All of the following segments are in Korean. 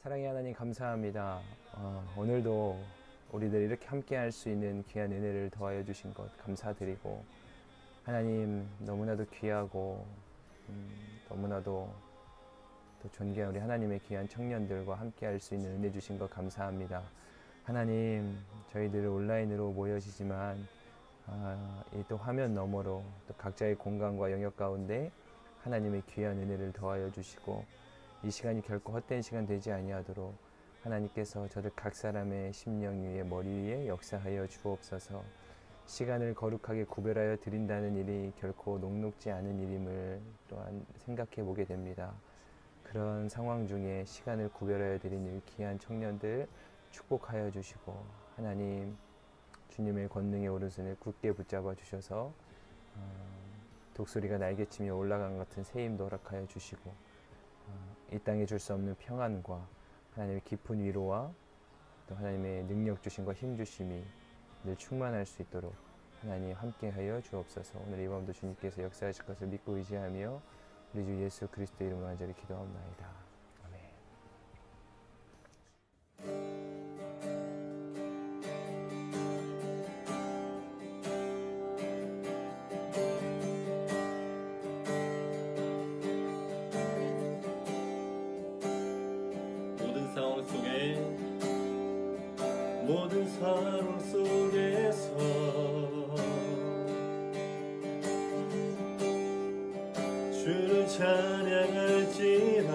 사랑의 하나님 감사합니다. 오늘도 우리들 이렇게 함께 할 수 있는 귀한 은혜를 더하여 주신 것 감사드리고, 하나님 너무나도 귀하고 너무나도 또 존귀한 우리 하나님의 귀한 청년들과 함께 할 수 있는 은혜 주신 것 감사합니다. 하나님, 저희들 온라인으로 모여지지만 이 또 화면 너머로 또 각자의 공간과 영역 가운데 하나님의 귀한 은혜를 더하여 주시고, 이 시간이 결코 헛된 시간 되지 아니하도록 하나님께서 저들 각 사람의 심령 위에 머리 위에 역사하여 주옵소서. 시간을 거룩하게 구별하여 드린다는 일이 결코 녹록지 않은 일임을 또한 생각해 보게 됩니다. 그런 상황 중에 시간을 구별하여 드린 이 귀한 청년들 축복하여 주시고, 하나님 주님의 권능의 오른손을 굳게 붙잡아 주셔서 독수리가 날개치며 올라간 것 같은 새 힘도 허락하여 주시고, 이 땅에 줄 수 없는 평안과 하나님의 깊은 위로와 또 하나님의 능력 주심과 힘 주심이 늘 충만할 수 있도록 하나님 함께하여 주옵소서. 오늘 이 밤도 주님께서 역사하실 것을 믿고 의지하며 우리 주 예수 그리스도의 이름으로 간절히 기도합나이다. 아멘. 모든 상황 속에서 주를 찬양할지라.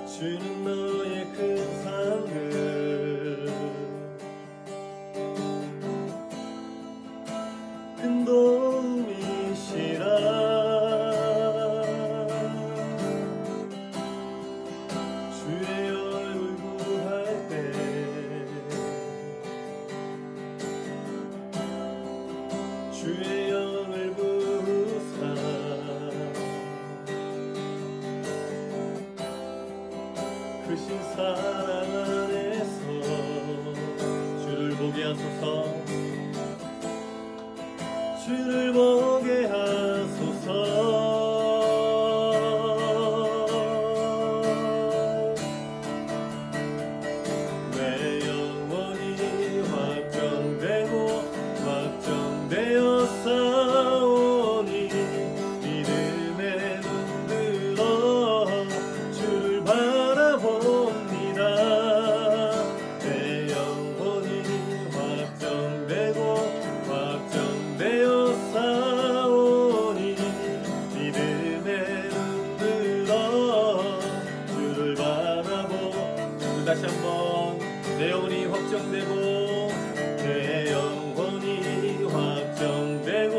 주는 너의 큰 상을 큰 도움이시라. 주의 영을 부으사 크신 사랑 안에서 주를 보게 하소서. 주를 보게 하소서. 싸우니 믿음에 눈들어 주를 바라봅니다. 내 영혼이 확정되어 싸우니 믿음에 눈들어 주를 바라보. 다시 한번 내 영혼이 확정되고 내 영혼이 확정되어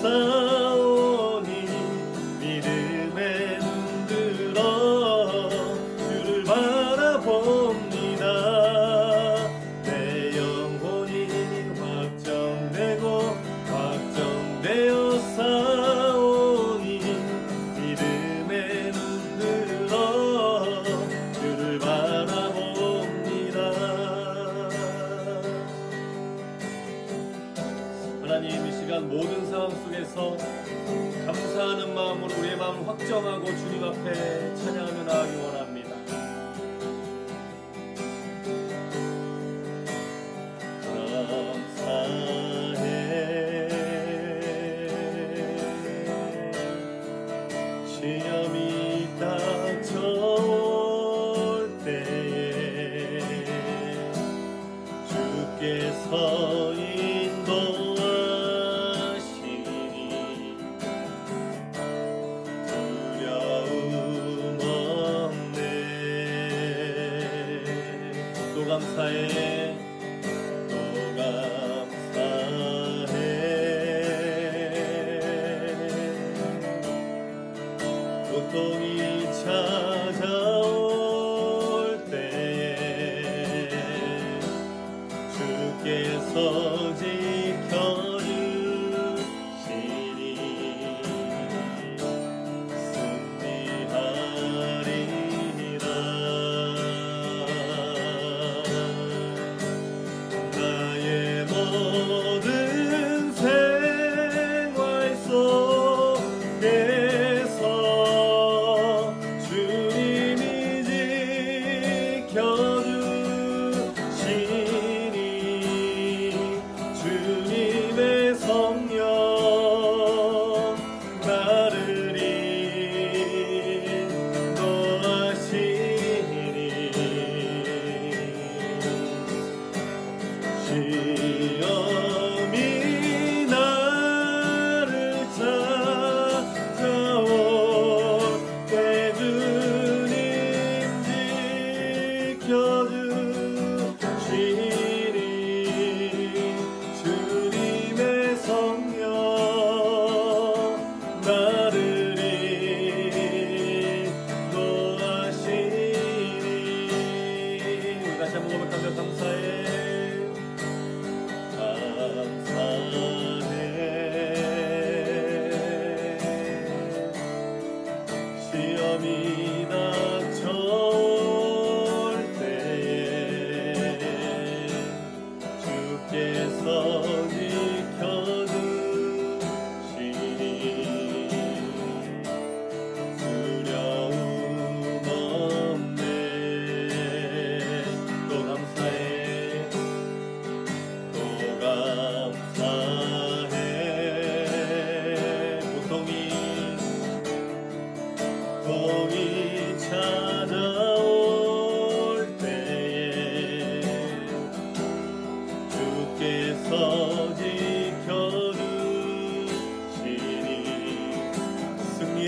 싸우니 믿음에 눈들어 주를 바라봅니다. 내 영혼이 확정되어 싸우니 믿음에 눈들어 주를 바라봅니다. 하나님, 이 시간 모든 상황 속에서 감사하는 마음으로 우리의 마음을 확정하고 주님 앞에 찬양하며 나아가기 원합니다. 감사해 시험이 닥쳐올 때에 주께서 감사해 또 감사해 고통이 찾아올 때에 주께서 지켜주시니 승리하리라. 모든 생활 속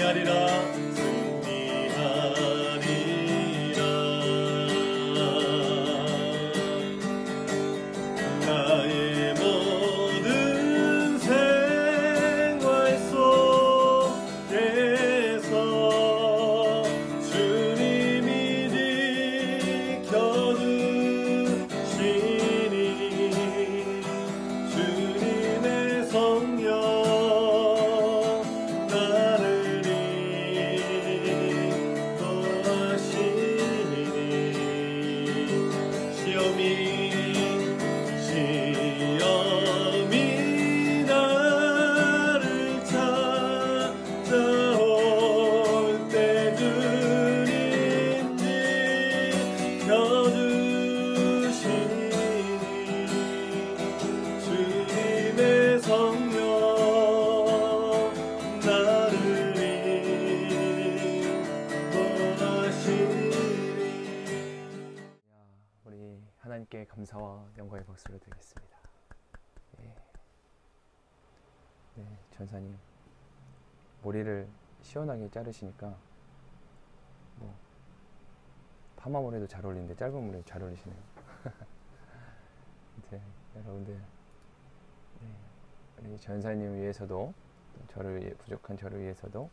승리하리라 나의 모든 생활 속에서 주님이 지켜주시니 주님의 성령 나를 인도하시니 시험이 나를 찾아올 때 주님 지켜주시니 주님의 성령 나를 인도하시니. 우리 하나님께 감사와 영광의 박수를 드리겠습니다. 네, 전사님 머리를 시원하게 자르시니까 뭐 파마 머리도 잘 어울리는데 짧은 머리도 잘 어울리시네요. 네, 여러분들 우리 전사님 위해서도 부족한 저를 위해서도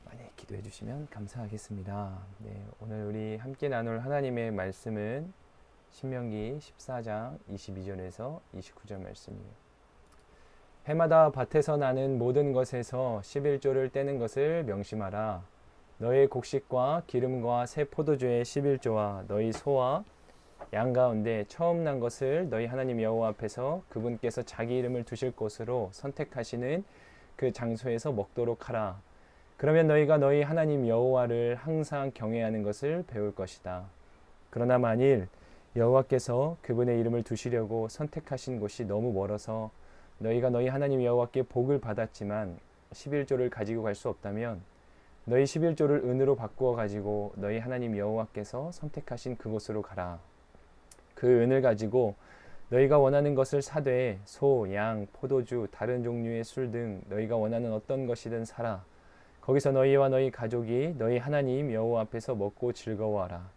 많이 기도해 주시면 감사하겠습니다. 네, 오늘 우리 함께 나눌 하나님의 말씀은 신명기 14장 22절에서 29절 말씀이에요. 해마다 밭에서 나는 모든 것에서 11조를 떼는 것을 명심하라. 너의 곡식과 기름과 새 포도주의 11조와 너희 소와 양 가운데 처음 난 것을 너희 하나님 여호와 앞에서 그분께서 자기 이름을 두실 곳으로 선택하시는 그 장소에서 먹도록 하라. 그러면 너희가 너희 하나님 여호와를 항상 경외하는 것을 배울 것이다. 그러나 만일 여호와께서 그분의 이름을 두시려고 선택하신 곳이 너무 멀어서 너희가 너희 하나님 여호와께 복을 받았지만 11조를 가지고 갈 수 없다면 너희 11조를 은으로 바꾸어 가지고 너희 하나님 여호와께서 선택하신 그곳으로 가라. 그 은을 가지고 너희가 원하는 것을 사되 소, 양, 포도주, 다른 종류의 술 등 너희가 원하는 어떤 것이든 사라. 거기서 너희와 너희 가족이 너희 하나님 여호와 앞에서 먹고 즐거워하라.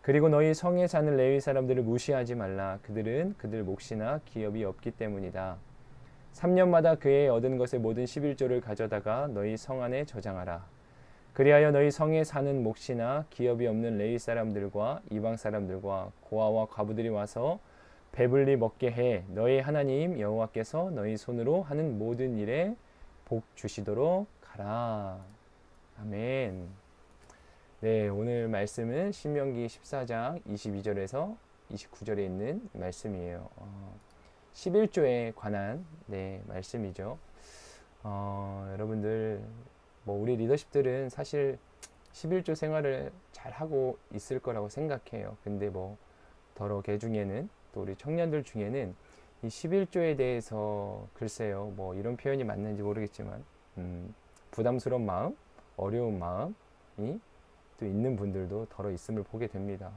그리고 너희 성에 사는 레위 사람들을 무시하지 말라. 그들은 그들 몫이나 기업이 없기 때문이다. 3년마다 그의 얻은 것의 모든 11조를 가져다가 너희 성 안에 저장하라. 그리하여 너희 성에 사는 몫이나 기업이 없는 레위 사람들과 이방 사람들과 고아와 과부들이 와서 배불리 먹게 해 너희 하나님 여호와께서 너희 손으로 하는 모든 일에 복 주시도록 가라. 아멘. 네, 오늘 말씀은 신명기 14장 22절에서 29절에 있는 말씀이에요. 11조에 관한 말씀이죠. 여러분들 우리 리더십들은 사실 11조 생활을 잘 하고 있을 거라고 생각해요. 근데 더러 개 중에는 또 우리 청년들 중에는 이 11조에 대해서 글쎄요 이런 표현이 맞는지 모르겠지만 부담스러운 마음, 어려운 마음이 또 있는 분들도 더러 있음을 보게 됩니다.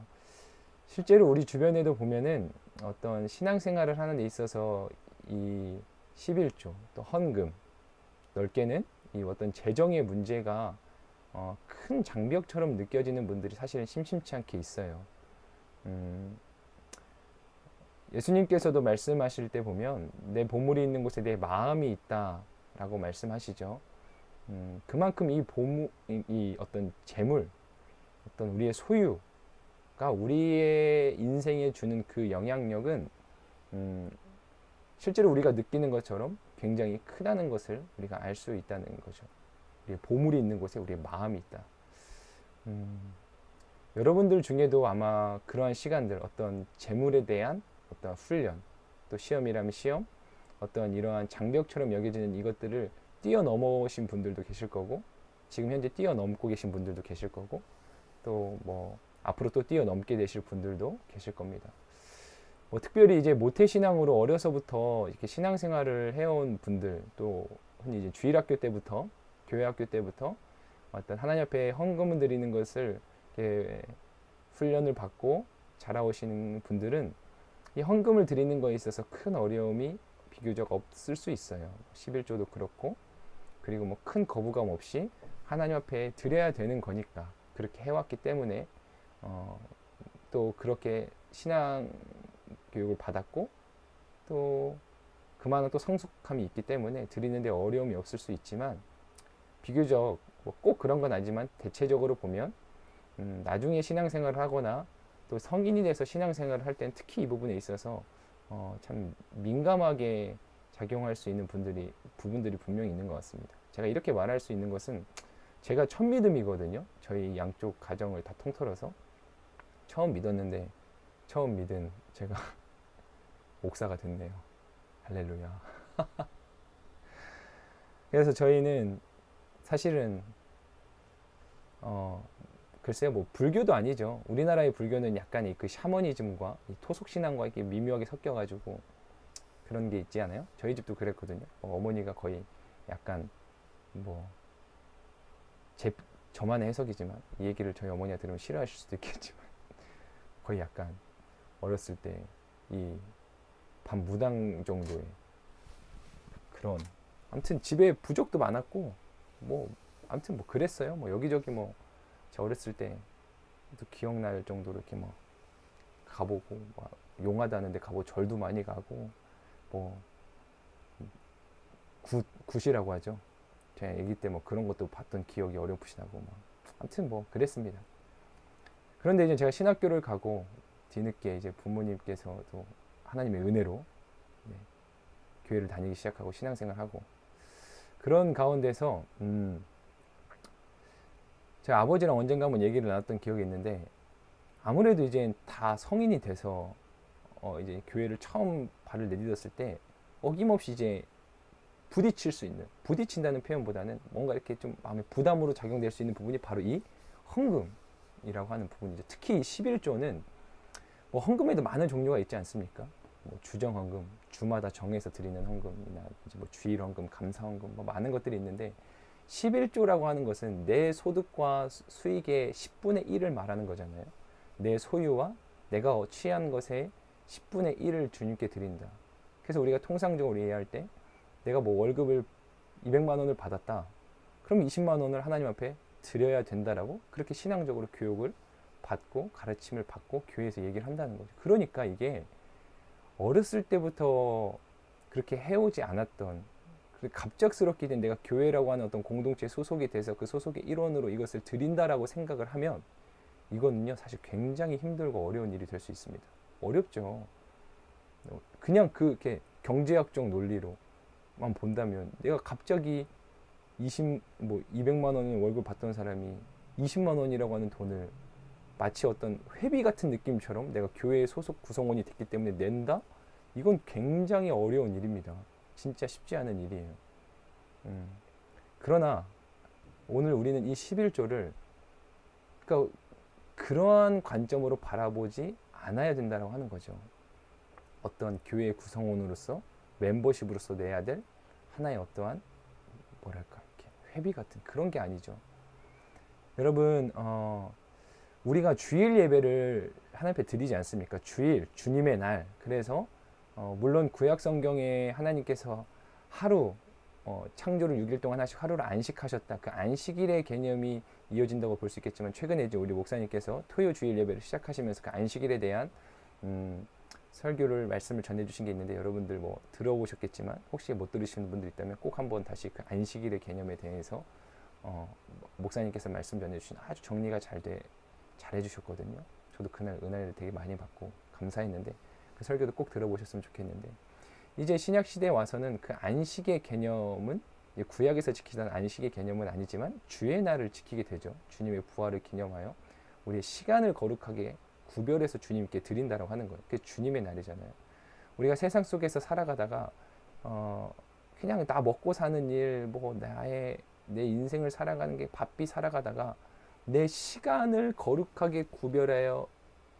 실제로 우리 주변에도 보면은 어떤 신앙생활을 하는 데 있어서 이 11조 또 헌금, 넓게는 이 어떤 재정의 문제가 큰 장벽처럼 느껴지는 분들이 사실은 심심치 않게 있어요. 예수님께서도 말씀하실 때 보면 내 보물이 있는 곳에 내 마음이 있다라고 말씀하시죠. 그만큼 이 어떤 재물, 어떤 우리의 소유가 우리의 인생에 주는 그 영향력은 실제로 우리가 느끼는 것처럼 굉장히 크다는 것을 우리가 알 수 있다는 거죠. 우리의 보물이 있는 곳에 우리의 마음이 있다. 여러분들 중에도 아마 그러한 시간들, 어떤 재물에 대한 어떤 훈련, 또 시험이라면 시험, 어떤 이러한 장벽처럼 여겨지는 이것들을 뛰어넘으신 분들도 계실 거고, 지금 현재 뛰어넘고 계신 분들도 계실 거고, 또 앞으로 또 뛰어넘게 되실 분들도 계실 겁니다. 특별히 이제 모태신앙으로 어려서부터 이렇게 신앙생활을 해온 분들, 또 흔히 이제 주일학교 때부터, 교회학교 때부터 어떤 하나님 앞에 헌금을 드리는 것을 이렇게 훈련을 받고 자라오시는 분들은 이 헌금을 드리는 거에 있어서 큰 어려움이 비교적 없을 수 있어요. 11조도 그렇고, 그리고 큰 거부감 없이 하나님 앞에 드려야 되는 거니까 그렇게 해왔기 때문에 또 그렇게 신앙 교육을 받았고 또 그만한 또 성숙함이 있기 때문에 드리는데 어려움이 없을 수 있지만 비교적 뭐꼭 그런 건 아니지만 대체적으로 보면 나중에 신앙생활을 하거나 또 성인이 돼서 신앙생활을 할 땐 특히 이 부분에 있어서 참 민감하게 작용할 수 있는 부분들이 분명히 있는 것 같습니다. 제가 이렇게 말할 수 있는 것은 제가 첫 믿음이거든요. 저희 양쪽 가정을 다 통틀어서 처음 믿었는데 처음 믿은 제가 목사가 됐네요. 할렐루야. 그래서 저희는 사실은 글쎄요, 뭐 불교도 아니죠. 우리나라의 불교는 약간 그 샤머니즘과 이 토속신앙과 이렇게 미묘하게 섞여가지고 그런 게 있지 않아요? 저희 집도 그랬거든요. 어머니가 거의 약간 뭐 저만의 해석이지만 이 얘기를 저희 어머니가 들으면 싫어하실 수도 있겠지만 거의 약간 어렸을 때 이 반무당 정도의 그런, 아무튼 집에 부족도 많았고 뭐 아무튼 뭐 그랬어요. 뭐 여기저기 뭐 제가 어렸을 때 또 기억날 정도로 이렇게 뭐 가보고 뭐 용화도 하는데 가보고 절도 많이 가고 뭐 굿이라고 하죠. 제가 아기 때 뭐 그런 것도 봤던 기억이 어렴풋이 나고 막 아무튼 뭐 그랬습니다. 그런데 이제 제가 신학교를 가고 뒤늦게 이제 부모님께서도 하나님의 은혜로 교회를 다니기 시작하고 신앙생활하고 그런 가운데서 제가 아버지랑 언젠가 한번 얘기를 나눴던 기억이 있는데 아무래도 이제 다 성인이 돼서 이제 교회를 처음 발을 내딛었을 때 어김없이 이제 부딪힐 수 있는, 부딪힌다는 표현보다는 뭔가 이렇게 좀 마음에 부담으로 작용될 수 있는 부분이 바로 이 헌금이라고 하는 부분이죠. 특히 이 11조는 뭐 헌금에도 많은 종류가 있지 않습니까? 뭐 주정 헌금, 주마다 정해서 드리는 헌금이나 이제 뭐 주일 헌금, 감사 헌금, 뭐 많은 것들이 있는데 11조라고 하는 것은 내 소득과 수익의 10분의 1을 말하는 거잖아요. 내 소유와 내가 취한 것의 10분의 1을 주님께 드린다. 그래서 우리가 통상적으로 이해할 때 내가 뭐 월급을 200만 원을 받았다. 그럼 20만 원을 하나님 앞에 드려야 된다라고 그렇게 신앙적으로 교육을 받고 가르침을 받고 교회에서 얘기를 한다는 거죠. 그러니까 이게 어렸을 때부터 그렇게 해오지 않았던, 갑작스럽게 된 내가 교회라고 하는 어떤 공동체에 소속이 돼서 그 소속의 일원으로 이것을 드린다라고 생각을 하면 이거는요 사실 굉장히 힘들고 어려운 일이 될 수 있습니다. 어렵죠. 그냥 그렇게 경제학적 논리로만 본다면 내가 갑자기 200만 원의 월급 받던 사람이 20만 원이라고 하는 돈을 마치 어떤 회비 같은 느낌처럼 내가 교회의 소속 구성원이 됐기 때문에 낸다? 이건 굉장히 어려운 일입니다. 진짜 쉽지 않은 일이에요. 그러나 오늘 우리는 이 11조를 그러니까 그러한 관점으로 바라보지 않아야 된다고 하는 거죠. 어떤 교회의 구성원으로서 멤버십으로서 내야 될 하나의 어떠한 뭐랄까 이렇게 회비 같은 그런 게 아니죠. 여러분 우리가 주일 예배를 하나님 앞에 드리지 않습니까? 주일, 주님의 날. 그래서 물론 구약 성경에 하나님께서 하루 창조를 6일 동안 하시고 하루를 안식하셨다. 그 안식일의 개념이 이어진다고 볼 수 있겠지만 최근에 이제 우리 목사님께서 토요 주일 예배를 시작하시면서 그 안식일에 대한 설교를 말씀을 전해주신 게 있는데 여러분들 뭐 들어보셨겠지만 혹시 못 들으시는 분들 있다면 꼭 한번 다시 그 안식일의 개념에 대해서 목사님께서 말씀 전해주신 아주 정리가 잘 해주셨거든요. 저도 그날 은혜를 되게 많이 받고 감사했는데 그 설교도 꼭 들어보셨으면 좋겠는데 이제 신약 시대에 와서는 그 안식의 개념은 구약에서 지키던 안식의 개념은 아니지만 주의 날을 지키게 되죠. 주님의 부활을 기념하여 우리의 시간을 거룩하게 구별해서 주님께 드린다라고 하는 거예요. 그게 주님의 날이잖아요. 우리가 세상 속에서 살아가다가 그냥 나 먹고 사는 일, 뭐 내 인생을 살아가는 게 바삐 살아가다가 내 시간을 거룩하게 구별하여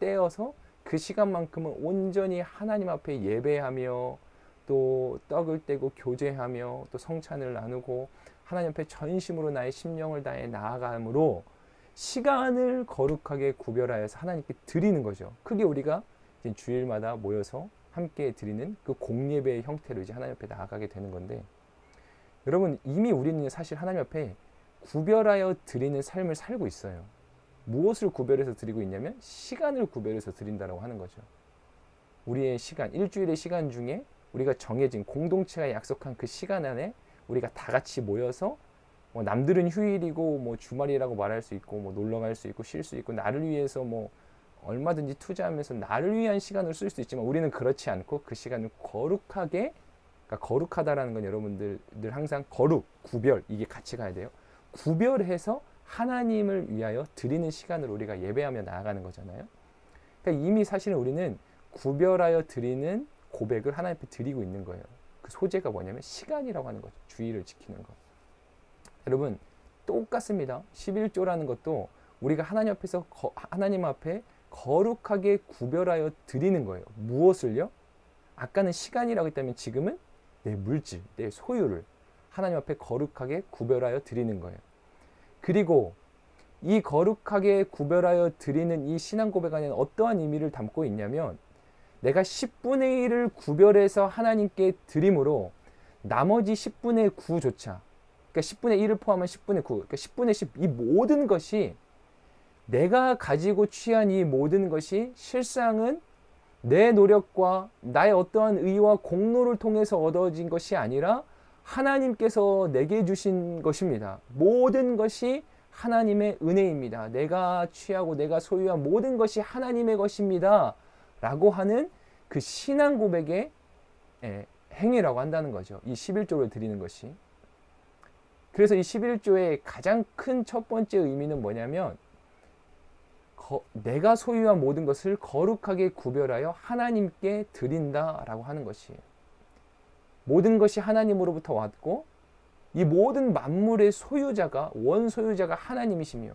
떼어서 그 시간만큼은 온전히 하나님 앞에 예배하며 또 떡을 떼고 교제하며 또 성찬을 나누고 하나님 앞에 전심으로 나의 심령을 다해 나아감으로 시간을 거룩하게 구별하여서 하나님께 드리는 거죠. 그게 우리가 이제 주일마다 모여서 함께 드리는 그 공예배의 형태로 이제 하나님 앞에 나아가게 되는 건데 여러분 이미 우리는 사실 하나님 앞에 구별하여 드리는 삶을 살고 있어요. 무엇을 구별해서 드리고 있냐면 시간을 구별해서 드린다라고 하는 거죠. 우리의 시간, 일주일의 시간 중에 우리가 정해진 공동체가 약속한 그 시간 안에 우리가 다 같이 모여서 뭐 남들은 휴일이고 뭐 주말이라고 말할 수 있고 뭐 놀러 갈 수 있고 쉴 수 있고 나를 위해서 뭐 얼마든지 투자하면서 나를 위한 시간을 쓸 수 있지만 우리는 그렇지 않고 그 시간을 거룩하게, 그러니까 거룩하다라는 건 여러분들 항상 거룩, 구별, 이게 같이 가야 돼요. 구별해서 하나님을 위하여 드리는 시간을 우리가 예배하며 나아가는 거잖아요. 그러니까 이미 사실은 우리는 구별하여 드리는 고백을 하나님 앞에 드리고 있는 거예요. 그 소재가 뭐냐면 시간이라고 하는 거죠. 주의를 지키는 것. 여러분 똑같습니다. 11조라는 것도 우리가 하나님 앞에서 하나님 앞에 거룩하게 구별하여 드리는 거예요. 무엇을요? 아까는 시간이라고 했다면 지금은 내 물질, 내 소유를 하나님 앞에 거룩하게 구별하여 드리는 거예요. 그리고 이 거룩하게 구별하여 드리는 이 신앙 고백 안에는 어떠한 의미를 담고 있냐면 내가 10분의 1을 구별해서 하나님께 드림으로 나머지 10분의 9조차, 그러니까 10분의 1을 포함한 10분의 9, 그러니까 10분의 10, 이 모든 것이 내가 가지고 취한 이 모든 것이 실상은 내 노력과 나의 어떠한 의와 공로를 통해서 얻어진 것이 아니라 하나님께서 내게 주신 것입니다. 모든 것이 하나님의 은혜입니다. 내가 취하고 내가 소유한 모든 것이 하나님의 것입니다. 라고 하는 그 신앙 고백의 행위라고 한다는 거죠. 이 11조를 드리는 것이. 그래서 이 11조의 가장 큰 첫 번째 의미는 뭐냐면 내가 소유한 모든 것을 거룩하게 구별하여 하나님께 드린다라고 하는 것이에요. 모든 것이 하나님으로부터 왔고 이 모든 만물의 소유자가 원소유자가 하나님이시며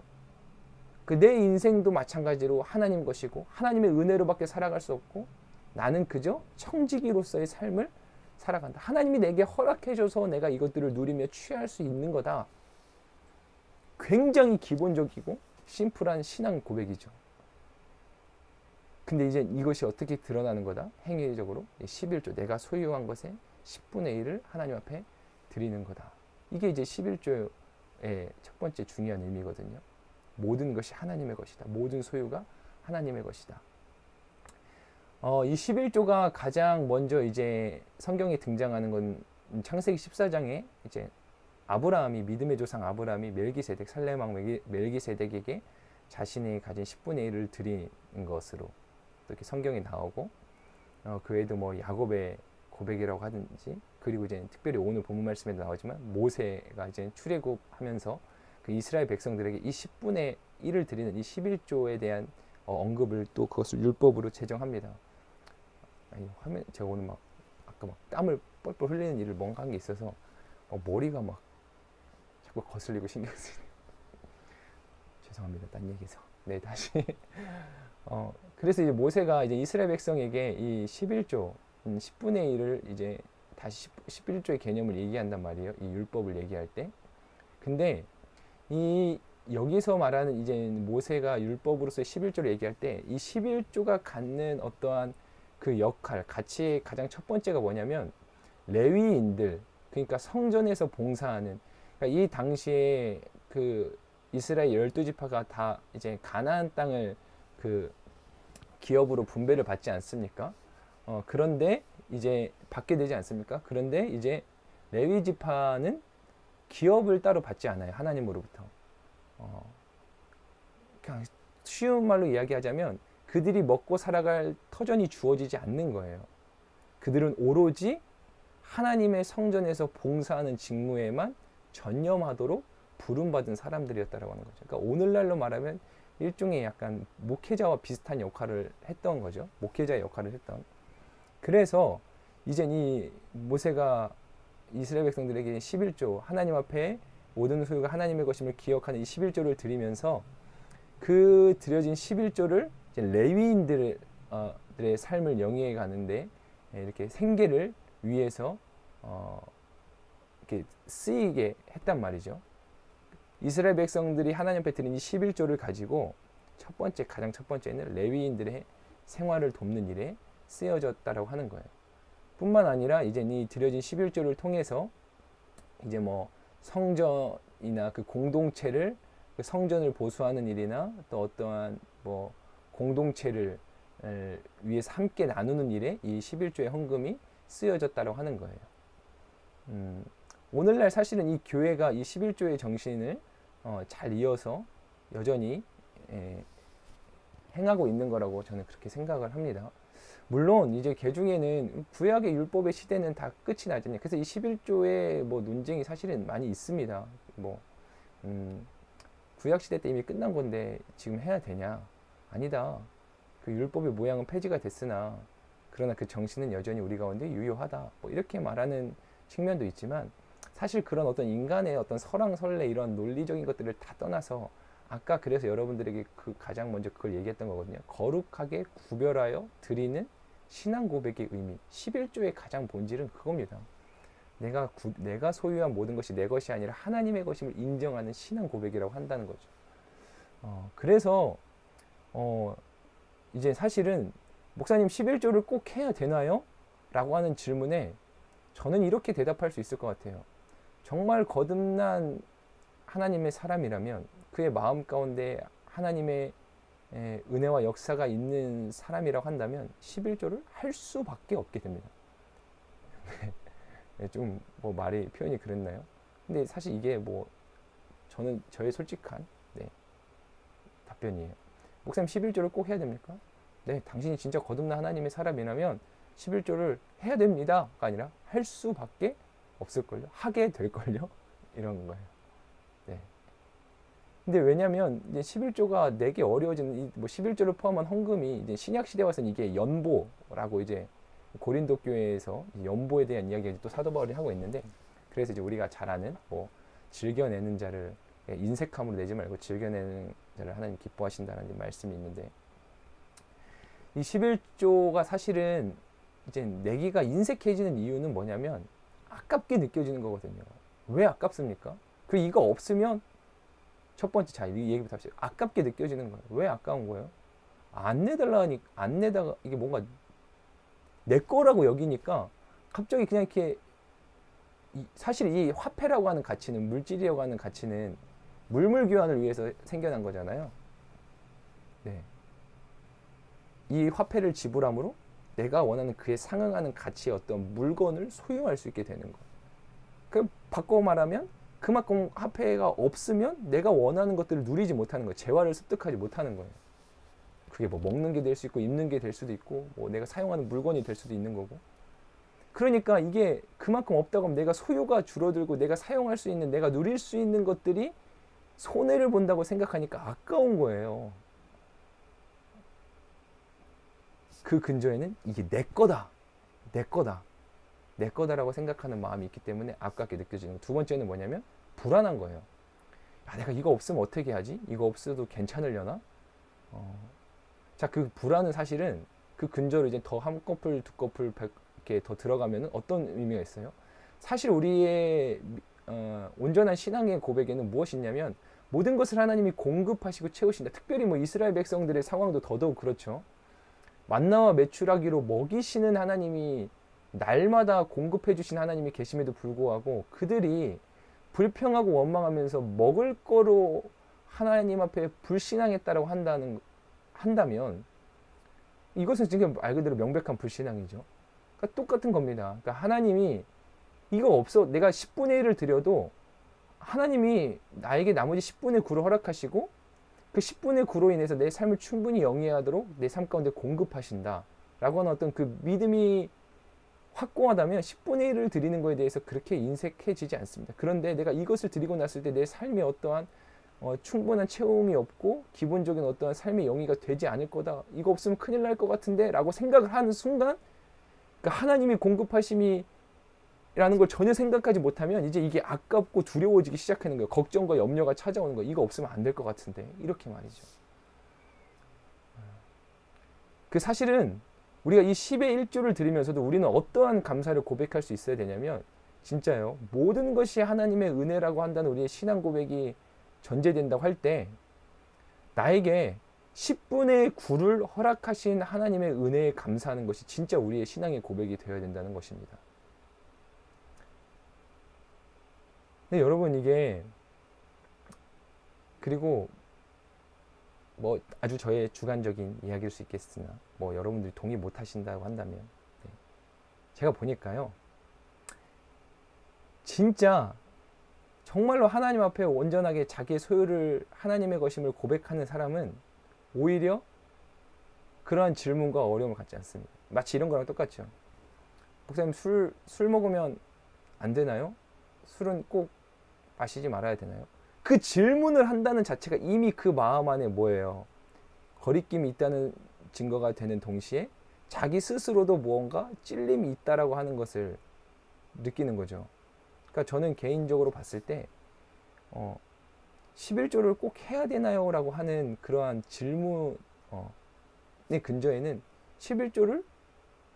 그 내 인생도 마찬가지로 하나님 것이고 하나님의 은혜로밖에 살아갈 수 없고 나는 그저 청지기로서의 삶을 살아간다. 하나님이 내게 허락해줘서 내가 이것들을 누리며 취할 수 있는 거다. 굉장히 기본적이고 심플한 신앙 고백이죠. 근데 이제 이것이 어떻게 드러나는 거다? 행위적으로 11조 내가 소유한 것의 10분의 1을 하나님 앞에 드리는 거다. 이게 이제 11조의 첫 번째 중요한 의미거든요. 모든 것이 하나님의 것이다. 모든 소유가 하나님의 것이다. 이 11조가 가장 먼저 이제 성경에 등장하는 건 창세기 14장에 이제 아브라함이 믿음의 조상 아브라함이 멜기세덱 살렘 왕 멜기세덱에게 자신이 가진 10분의 1을 드린 것으로 이렇게 성경에 나오고 그 외에도 뭐 야곱의 고백이라고 하든지 그리고 이제 특별히 오늘 본문 말씀에도 나오지만 모세가 이제 출애굽하면서 그 이스라엘 백성들에게 이 10분의 1을 드리는 이 11조에 대한 언급을 또 그것을 율법으로 제정합니다. 아니, 화면 제가 오늘 막 아까 막 땀을 뻘뻘 흘리는 일을 뭔가 한 게 있어서 머리가 막 자꾸 거슬리고 신경 쓰이네요. 죄송합니다. 딴 얘기해서. 네, 다시. 그래서 이제 모세가 이제 이스라엘 백성에게 이 11조 10분의 1을 이제 다시 11조의 개념을 얘기한단 말이에요. 이 율법을 얘기할 때. 근데 이 여기서 말하는 이제 모세가 율법으로서의 11조를 얘기할 때 이 11조가 갖는 어떠한 그 역할, 가치의 가장 첫 번째가 뭐냐면 레위인들, 그러니까 성전에서 봉사하는, 그러니까 이 당시에 그 이스라엘 12지파가 다 이제 가나안 땅을 그 기업으로 분배를 받지 않습니까? 그런데 이제 받게 되지 않습니까? 그런데 이제 레위 지파는 기업을 따로 받지 않아요. 하나님으로부터. 그냥 쉬운 말로 이야기하자면 그들이 먹고 살아갈 터전이 주어지지 않는 거예요. 그들은 오로지 하나님의 성전에서 봉사하는 직무에만 전념하도록 부름받은 사람들이었다고 하는 거죠. 그러니까 오늘날로 말하면 일종의 약간 목회자와 비슷한 역할을 했던 거죠. 목회자의 역할을 했던. 그래서 이제 이 모세가 이스라엘 백성들에게 11조, 하나님 앞에 모든 소유가 하나님의 것임을 기억하는 이 11조를 드리면서 그 드려진 11조를 이제 레위인들의 삶을 영위해 가는데 이렇게 생계를 위해서 이렇게 쓰이게 했단 말이죠. 이스라엘 백성들이 하나님 앞에 드린 이 11조를 가지고 가장 첫 번째는 레위인들의 생활을 돕는 일에 쓰여졌다라고 하는 거예요. 뿐만 아니라 이제 이 드려진 11조를 통해서 이제 뭐 성전 이나 그 공동체를 그 성전을 보수하는 일이나 또 어떠한 뭐 공동체를 위해서 함께 나누는 일에 이 11조의 헌금이 쓰여졌다고 하는 거예요. 오늘날 사실은 이 교회가 이 11조의 정신을 잘 이어서 여전히 행하고 있는 거라고 저는 그렇게 생각을 합니다. 물론 이제 개중에는 구약의 율법의 시대는 다 끝이 나잖아요. 그래서 이 11조의 뭐 논쟁이 사실은 많이 있습니다. 뭐 구약 시대 때 이미 끝난 건데 지금 해야 되냐? 아니다. 그 율법의 모양은 폐지가 됐으나 그러나 그 정신은 여전히 우리 가운데 유효하다. 뭐 이렇게 말하는 측면도 있지만 사실 그런 어떤 인간의 어떤 설왕설래 이런 논리적인 것들을 다 떠나서 아까 그래서 여러분들에게 그 가장 먼저 그걸 얘기했던 거거든요. 거룩하게 구별하여 드리는 신앙 고백의 의미. 11조의 가장 본질은 그겁니다. 내가 소유한 모든 것이 내 것이 아니라 하나님의 것임을 인정하는 신앙 고백이라고 한다는 거죠. 그래서 이제 사실은 목사님 11조를 꼭 해야 되나요? 라고 하는 질문에 저는 이렇게 대답할 수 있을 것 같아요. 정말 거듭난 하나님의 사람이라면 그의 마음 가운데 하나님의 은혜와 역사가 있는 사람이라고 한다면 11조를 할 수밖에 없게 됩니다. 좀 뭐 말이 표현이 그랬나요? 근데 사실 이게 뭐 저는 저의 솔직한 답변이에요. 목사님 11조를 꼭 해야 됩니까? 네, 당신이 진짜 거듭난 하나님의 사람이라면 11조를 해야 됩니다가 아니라 할 수밖에 없을걸요. 하게 될걸요. 이런 거예요. 네. 근데 왜냐면 이제 11조가 내게 어려워지는 뭐 11조를 포함한 헌금이 이제 신약 시대 와서는 이게 연보라고 이제 고린도 교회에서 연보에 대한 이야기를 또 사도 바울이 하고 있는데 그래서 이제 우리가 잘 아는 뭐 즐겨내는 자를 인색함으로 내지 말고 즐겨내는 자를 하나님 기뻐하신다는 말씀이 있는데 이 11조가 사실은 이제 내기가 인색해지는 이유는 뭐냐면 아깝게 느껴지는 거거든요. 왜 아깝습니까? 이거 없으면 첫 번째 자 이 얘기부터 합시다. 아깝게 느껴지는 거예요. 왜 아까운 거예요? 안 내달라니 안 내다가 이게 뭔가 내 거라고 여기니까 갑자기 그냥 이렇게 사실 이 화폐라고 하는 가치는 물질이라고 하는 가치는 물물 교환을 위해서 생겨난 거잖아요. 네. 이 화폐를 지불함으로 내가 원하는 그에 상응하는 가치의 어떤 물건을 소유할 수 있게 되는 거예요. 그 바꿔 말하면 그만큼 화폐가 없으면 내가 원하는 것들을 누리지 못하는 거예요. 재화를 습득하지 못하는 거예요. 그게 뭐 먹는 게 될 수 있고 입는 게 될 수도 있고 뭐 내가 사용하는 물건이 될 수도 있는 거고. 그러니까 이게 그만큼 없다고 하면 내가 소유가 줄어들고 내가 사용할 수 있는 내가 누릴 수 있는 것들이 손해를 본다고 생각하니까 아까운 거예요. 그 근저에는 이게 내 거다. 내 거다. 내 거다라고 생각하는 마음이 있기 때문에 아깝게 느껴지는. 두 번째는 뭐냐면 불안한 거예요. 야, 내가 이거 없으면 어떻게 하지? 이거 없어도 괜찮으려나? 자, 그 불안은 사실은 그 근저로 이제 더 한 커플, 두 커플 이렇게 더 들어가면은 어떤 의미가 있어요? 사실 우리의 온전한 신앙의 고백에는 무엇이 있냐면 모든 것을 하나님이 공급하시고 채우신다. 특별히 뭐 이스라엘 백성들의 상황도 더더욱 그렇죠. 만나와 메추라기로 먹이시는 하나님이 날마다 공급해 주신 하나님이 계심에도 불구하고 그들이 불평하고 원망하면서 먹을 거로 하나님 앞에 불신앙했다라고 한다면 이것은 지금 말 그대로 명백한 불신앙이죠. 그러니까 똑같은 겁니다. 그러니까 하나님이 이거 없어 내가 10분의 1을 드려도 하나님이 나에게 나머지 10분의 9를 허락하시고 그 10분의 9로 인해서 내 삶을 충분히 영위하도록 내 삶 가운데 공급하신다 라고 하는 어떤 그 믿음이 확고하다면 10분의 1을 드리는 것에 대해서 그렇게 인색해지지 않습니다. 그런데 내가 이것을 드리고 났을 때 내 삶에 어떠한 충분한 채움이 없고 기본적인 어떠한 삶의 영위가 되지 않을 거다. 이거 없으면 큰일 날 것 같은데 라고 생각을 하는 순간 그러니까 하나님이 공급하심이 라는 걸 전혀 생각하지 못하면 이제 이게 아깝고 두려워지기 시작하는 거예요. 걱정과 염려가 찾아오는 거예요. 이거 없으면 안 될 것 같은데 이렇게 말이죠. 그 사실은 우리가 이 10의 1조를 드리면서도 우리는 어떠한 감사를 고백할 수 있어야 되냐면 진짜요. 모든 것이 하나님의 은혜라고 한다는 우리의 신앙 고백이 전제된다고 할 때 나에게 10분의 9를 허락하신 하나님의 은혜에 감사하는 것이 진짜 우리의 신앙의 고백이 되어야 된다는 것입니다. 근데 여러분 이게 그리고 뭐 아주 저의 주관적인 이야기일 수 있겠으나 뭐 여러분들이 동의 못 하신다고 한다면 네. 제가 보니까요 진짜 정말로 하나님 앞에 온전하게 자기의 소유를 하나님의 것임을 고백하는 사람은 오히려 그러한 질문과 어려움을 갖지 않습니다. 마치 이런 거랑 똑같죠. 목사님 술 먹으면 안 되나요? 술은 꼭 마시지 말아야 되나요? 그 질문을 한다는 자체가 이미 그 마음 안에 뭐예요? 거리낌이 있다는 증거가 되는 동시에 자기 스스로도 무언가 찔림이 있다라고 하는 것을 느끼는 거죠. 그러니까 저는 개인적으로 봤을 때 11조를 꼭 해야 되나요? 라고 하는 그러한 질문의 근저에는 11조를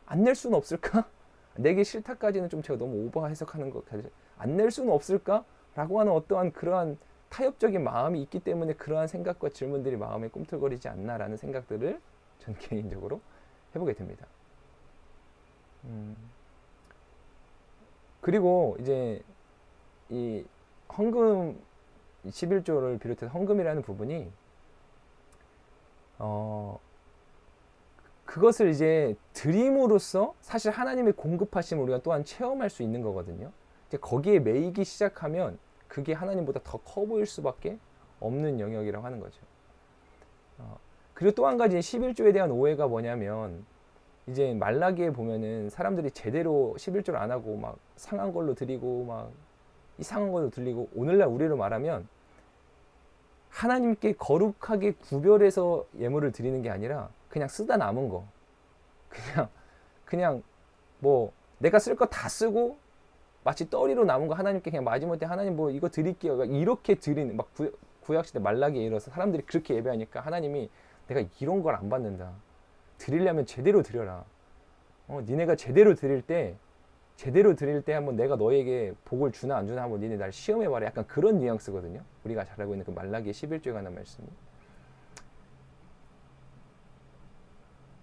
안 낼 수는 없을까? 내게 싫다까지는 좀 제가 너무 오버 해석하는 것 같아요. 안 낼 수는 없을까? 라고 하는 어떠한 그러한 타협적인 마음이 있기 때문에 그러한 생각과 질문들이 마음에 꿈틀거리지 않나라는 생각들을 전 개인적으로 해보게 됩니다. 그리고 이제 이 헌금 11조를 비롯해서 헌금이라는 부분이 그것을 이제 드림으로써 사실 하나님의 공급하심을 우리가 또한 체험할 수 있는 거거든요. 이제 거기에 매이기 시작하면 그게 하나님보다 더 커 보일 수밖에 없는 영역이라고 하는 거죠. 그리고 또 한 가지 11조에 대한 오해가 뭐냐면 이제 말라기에 보면은 사람들이 제대로 11조를 안 하고 막 상한 걸로 드리고 막 이상한 걸로 드리고 오늘날 우리로 말하면 하나님께 거룩하게 구별해서 예물을 드리는 게 아니라 그냥 쓰다 남은 거 그냥 뭐 내가 쓸 거 다 쓰고 마치 떠리로 남은 거 하나님께 그냥 마지못해 하나님 뭐 이거 드릴게요 이렇게 드리는 막 구약시대 말라기에 이르러서 사람들이 그렇게 예배하니까 하나님이 내가 이런 걸 안 받는다. 드리려면 제대로 드려라. 니네가 제대로 드릴 때 한번 내가 너에게 복을 주나 안 주나 한번 니네 날 시험해봐라. 약간 그런 뉘앙스거든요. 우리가 잘 알고 있는 그 말라기의 11조에 관한 말씀이.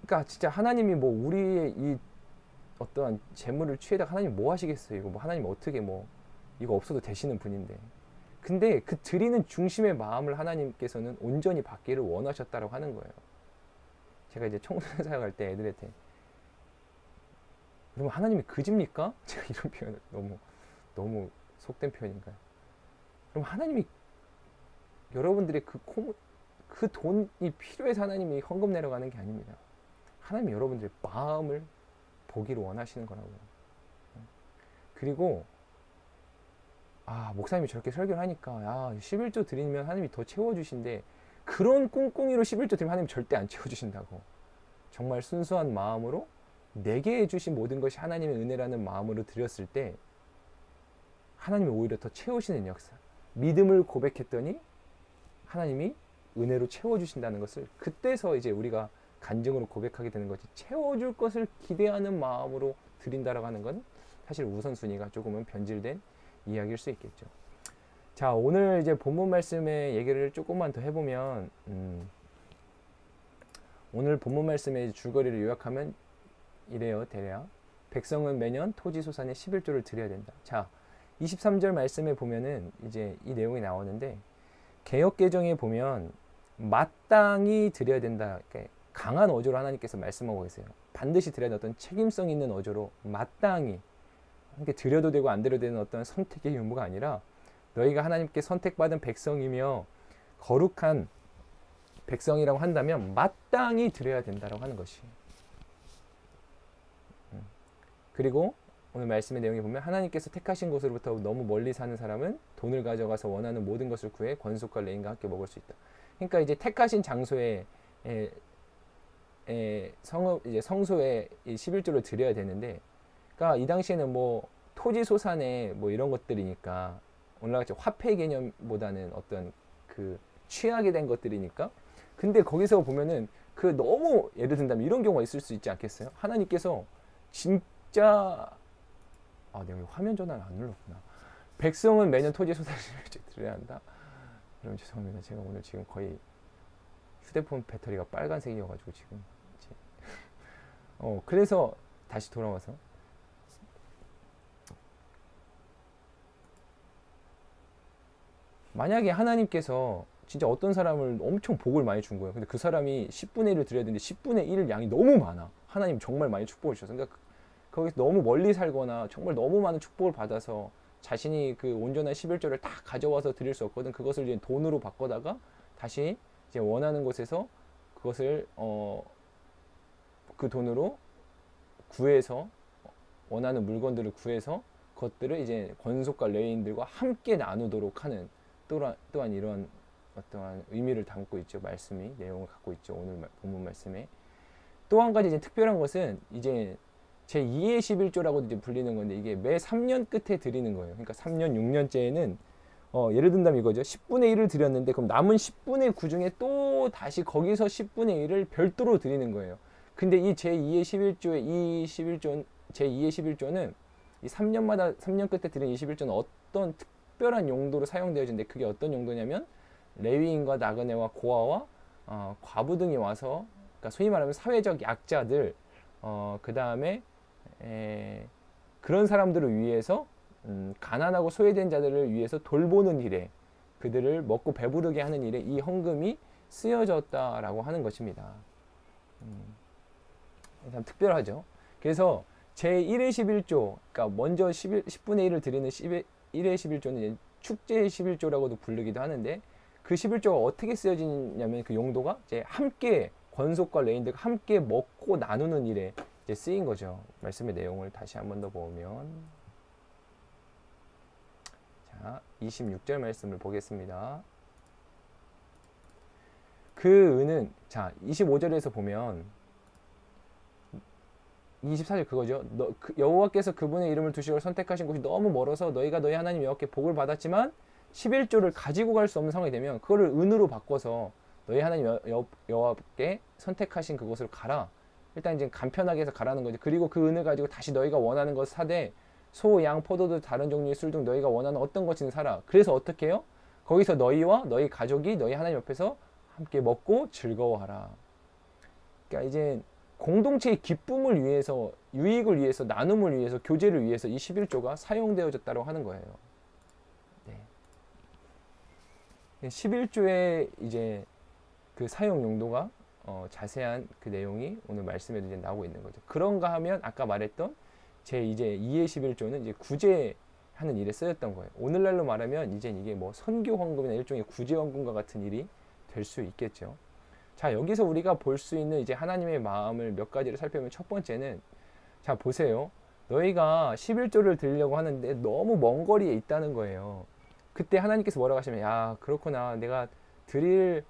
그러니까 진짜 하나님이 뭐 우리의 이 어떠한 재물을 취해다가 하나님 뭐 하시겠어요? 이거 뭐 하나님 어떻게 뭐 이거 없어도 되시는 분인데. 근데 그 드리는 중심의 마음을 하나님께서는 온전히 받기를 원하셨다라고 하는 거예요. 제가 이제 청소년 사역할 때 애들한테 그러면 하나님이 그집니까? 제가 이런 표현을 너무 속된 표현인가요? 그럼 하나님이 여러분들의 그 돈이 필요해서 하나님이 헌금 내려가는 게 아닙니다. 하나님이 여러분들의 마음을 보기를 원하시는 거라고요. 그리고 목사님이 저렇게 설교를 하니까 11조 드리면 하나님이 더 채워주신대. 그런 꿍꿍이로 11조 드리면 하나님 절대 안 채워주신다고. 정말 순수한 마음으로 내게 해주신 모든 것이 하나님의 은혜라는 마음으로 드렸을 때 하나님이 오히려 더 채우시는 역사. 믿음을 고백했더니 하나님이 은혜로 채워주신다는 것을 그때서 이제 우리가 간증으로 고백하게 되는 거지. 채워줄 것을 기대하는 마음으로 드린다라고 하는 건 사실 우선순위가 조금은 변질된 이야기일 수 있겠죠. 자, 오늘 이제 본문 말씀의 얘기를 조금만 더 해보면 오늘 본문 말씀의 줄거리를 요약하면 이래요. 대략 백성은 매년 토지소산의 11조를 드려야 된다. 자, 23절 말씀에 보면은 이제 이 내용이 나오는데 개역개정에 보면 마땅히 드려야 된다. 그러니까 강한 어조로 하나님께서 말씀하고 계세요. 반드시 드려야 되는 어떤 책임성 있는 어조로 마땅히 이렇게 드려도 되고 안 드려도 되는 어떤 선택의 의무가 아니라 너희가 하나님께 선택받은 백성이며 거룩한 백성이라고 한다면 마땅히 드려야 된다라고 하는 것이. 그리고 오늘 말씀의 내용에 보면 하나님께서 택하신 곳으로부터 너무 멀리 사는 사람은 돈을 가져가서 원하는 모든 것을 구해 권속과 레인과 함께 먹을 수 있다. 그러니까 이제 택하신 장소에 이제 성소에 11조를 드려야 되는데, 그러니까 이 당시에는 뭐 토지 소산에 뭐 이런 것들이니까 오늘같이 화폐 개념보다는 어떤 그 취하게 된 것들이니까. 근데 거기서 보면은 그 너무 예를 든다면 이런 경우가 있을 수 있지 않겠어요? 하나님께서 진짜 내가 화면 전환을 안 눌렀구나. 백성은 매년 토지 소산을 드려야 한다. 여러분 죄송합니다. 제가 오늘 지금 거의 휴대폰 배터리가 빨간색이어가지고 지금 그래서 다시 돌아와서 만약에 하나님께서 진짜 어떤 사람을 엄청 복을 많이 준 거예요. 근데 그 사람이 10분의 1을 드려야 되는데 10분의 1 양이 너무 많아. 하나님 정말 많이 축복을 주셔서. 그러니까 거기서 너무 멀리 살거나 정말 너무 많은 축복을 받아서 자신이 그 온전한 11조를 다 가져와서 드릴 수 없거든. 그것을 이제 돈으로 바꿔다가 다시 이제 원하는 곳에서 그것을 그 돈으로 구해서 원하는 물건들을 구해서 그것들을 이제 권속과 레위인들과 함께 나누도록 하는 또한 이런 어떠한 의미를 담고 있죠. 말씀이 내용을 갖고 있죠. 오늘 본문 말씀에 또 한 가지 이제 특별한 것은 이제 제 2의 11조라고도 이제 불리는 건데 이게 매 3년 끝에 드리는 거예요. 그러니까 3년 6년째에는 예를 든다면 이거죠. 10분의 1을 드렸는데 그럼 남은 10분의 9 중에 또 다시 거기서 10분의 1을 별도로 드리는 거예요. 근데 이 제2의 11조의 제2의 11조는 이 3년마다 3년 끝에 드리는 21조는 어떤 특별한 용도로 사용되어지는데 그게 어떤 용도냐면 레위인과 나그네와 고아와 과부 등이 와서 그러니까 소위 말하면 사회적 약자들 그 다음에 그런 사람들을 위해서 가난하고 소외된 자들을 위해서 돌보는 일에 그들을 먹고 배부르게 하는 일에 이 헌금이 쓰여졌다라고 하는 것입니다. 참 특별하죠. 그래서 제1의 11조, 그러니까 먼저 10분의 1을 드리는 1의 11조는 축제의 11조라고도 부르기도 하는데 그 11조가 어떻게 쓰여지냐면 그 용도가 이제 함께 권속과 레인들과 함께 먹고 나누는 일에 이제 쓰인 거죠. 말씀의 내용을 다시 한 번 더 보면 자 26절 말씀을 보겠습니다. 그 은은 자 25절에서 보면 24절 그거죠. 여호와께서 그분의 이름을 두시고 선택하신 곳이 너무 멀어서 너희가 너희 하나님 여호와께 복을 받았지만 11조를 가지고 갈 수 없는 상황이 되면 그거를 은으로 바꿔서 너희 하나님 여호와께 선택하신 그곳으로 가라. 일단 이제 간편하게 해서 가라는 거죠. 그리고 그 은을 가지고 다시 너희가 원하는 것 사되 소, 양, 포도도 다른 종류의 술 등 너희가 원하는 어떤 것이든 사라. 그래서 어떻게 해요? 거기서 너희와 너희 가족이 너희 하나님 옆에서 함께 먹고 즐거워하라. 그러니까 이제 공동체의 기쁨을 위해서, 유익을 위해서, 나눔을 위해서, 교제를 위해서 이 11조가 사용되어졌다고 하는 거예요. 네. 11조의 이제 그 사용 용도가 자세한 그 내용이 오늘 말씀에도 이제 나오고 있는 거죠. 그런가 하면 아까 말했던 이제 2의 11조는 이제 구제하는 일에 쓰였던 거예요. 오늘날로 말하면 이제 이게 뭐 선교 헌금이나 일종의 구제 헌금과 같은 일이 될 수 있겠죠. 자, 여기서 우리가 볼 수 있는 이제 하나님의 마음을 몇 가지를 살펴보면 첫 번째는 자, 보세요. 너희가 11조를 드리려고 하는데 너무 먼 거리에 있다는 거예요. 그때 하나님께서 뭐라고 하시면 야, 그렇구나. 내가 드릴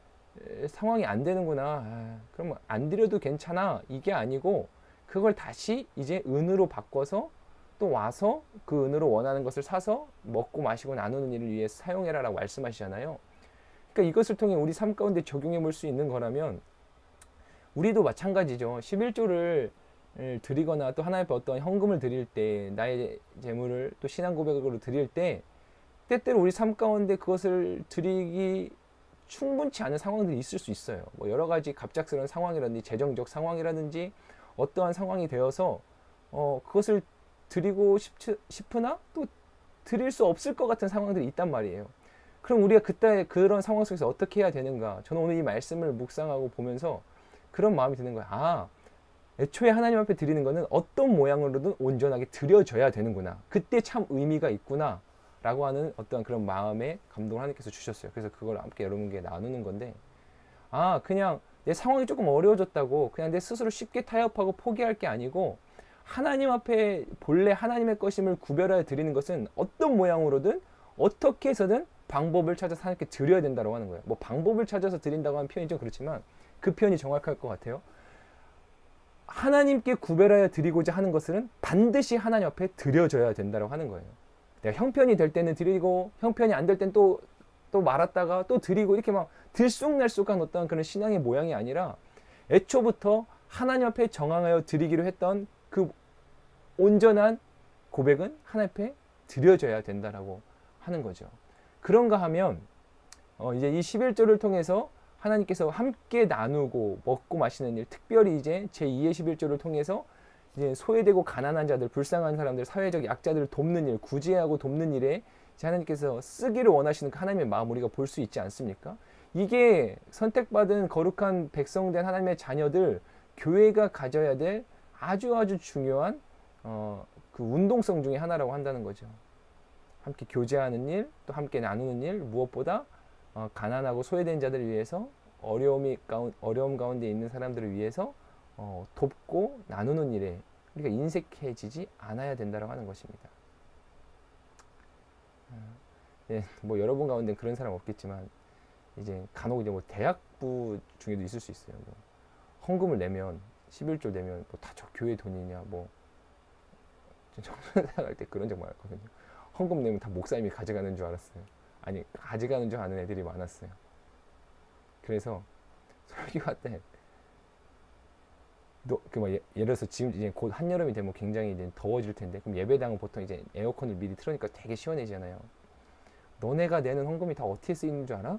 상황이 안 되는구나. 그럼 안 드려도 괜찮아. 이게 아니고 그걸 다시 이제 은으로 바꿔서 또 와서 그 은으로 원하는 것을 사서 먹고 마시고 나누는 일을 위해서 사용해라라고 말씀하시잖아요. 그러니까 이것을 통해 우리 삶 가운데 적용해 볼 수 있는 거라면 우리도 마찬가지죠. 11조를 드리거나 또 하나님 앞에 어떤 헌금을 드릴 때 나의 재물을 또 신앙 고백으로 드릴 때 때때로 우리 삶 가운데 그것을 드리기 충분치 않은 상황들이 있을 수 있어요. 뭐 여러 가지 갑작스러운 상황이라든지 재정적 상황이라든지 어떠한 상황이 되어서 그것을 드리고 싶으나 또 드릴 수 없을 것 같은 상황들이 있단 말이에요. 그럼 우리가 그때 그런 상황 속에서 어떻게 해야 되는가? 저는 오늘 이 말씀을 묵상하고 보면서 그런 마음이 드는 거예요. 아, 애초에 하나님 앞에 드리는 거는 어떤 모양으로든 온전하게 드려져야 되는구나. 그때 참 의미가 있구나. 라고 하는 어떤 그런 마음의 감동을 하나님께서 주셨어요. 그래서 그걸 함께 여러분께 나누는 건데, 아, 그냥 내 상황이 조금 어려워졌다고 그냥 내 스스로 쉽게 타협하고 포기할 게 아니고 하나님 앞에 본래 하나님의 것임을 구별하여 드리는 것은 어떤 모양으로든 어떻게 해서든 방법을 찾아서 하나님께 드려야 된다고 하는 거예요. 뭐 방법을 찾아서 드린다고 하는 표현이 좀 그렇지만 그 표현이 정확할 것 같아요. 하나님께 구별하여 드리고자 하는 것은 반드시 하나님 앞에 드려져야 된다고 하는 거예요. 내가 형편이 될 때는 드리고 형편이 안 될 땐 또 말았다가 또 드리고 이렇게 막 들쑥날쑥한 어떤 그런 신앙의 모양이 아니라 애초부터 하나님 앞에 정황하여 드리기로 했던 그 온전한 고백은 하나님 앞에 드려져야 된다라고 하는 거죠. 그런가 하면 이제 이 11조를 통해서 하나님께서 함께 나누고 먹고 마시는 일, 특별히 이제 제2의 11조를 통해서 이제 소외되고 가난한 자들, 불쌍한 사람들, 사회적 약자들을 돕는 일, 구제하고 돕는 일에 하나님께서 쓰기를 원하시는 그 하나님의 마음 우리가 볼 수 있지 않습니까? 이게 선택받은 거룩한 백성된 하나님의 자녀들, 교회가 가져야 될 아주 중요한 그 운동성 중에 하나라고 한다는 거죠. 함께 교제하는 일, 또 함께 나누는 일, 무엇보다 가난하고 소외된 자들을 위해서 어려움 가운데 있는 사람들을 위해서 돕고 나누는 일에 우리가 인색해지지 않아야 된다고 하는 것입니다. 예, 뭐 여러분 가운데 그런 사람 없겠지만 이제 간혹 이제 뭐 대학부 중에도 있을 수 있어요. 뭐 헌금을 내면 11조 내면 뭐 다 저 교회 돈이냐 뭐 청소년 생활할 때 그런 적 많았거든요. 헌금 내면 다 목사님이 가져가는 줄 알았어요. 아니 가져가는 줄 아는 애들이 많았어요. 그래서 설교할 때 예를 들어서 지금 이제 곧 한여름이 되면 굉장히 이제 더워질 텐데 그럼 예배당은 보통 이제 에어컨을 미리 틀으니까 되게 시원해지잖아요. 너네가 내는 헌금이 다 어떻게 쓰이는 줄 알아?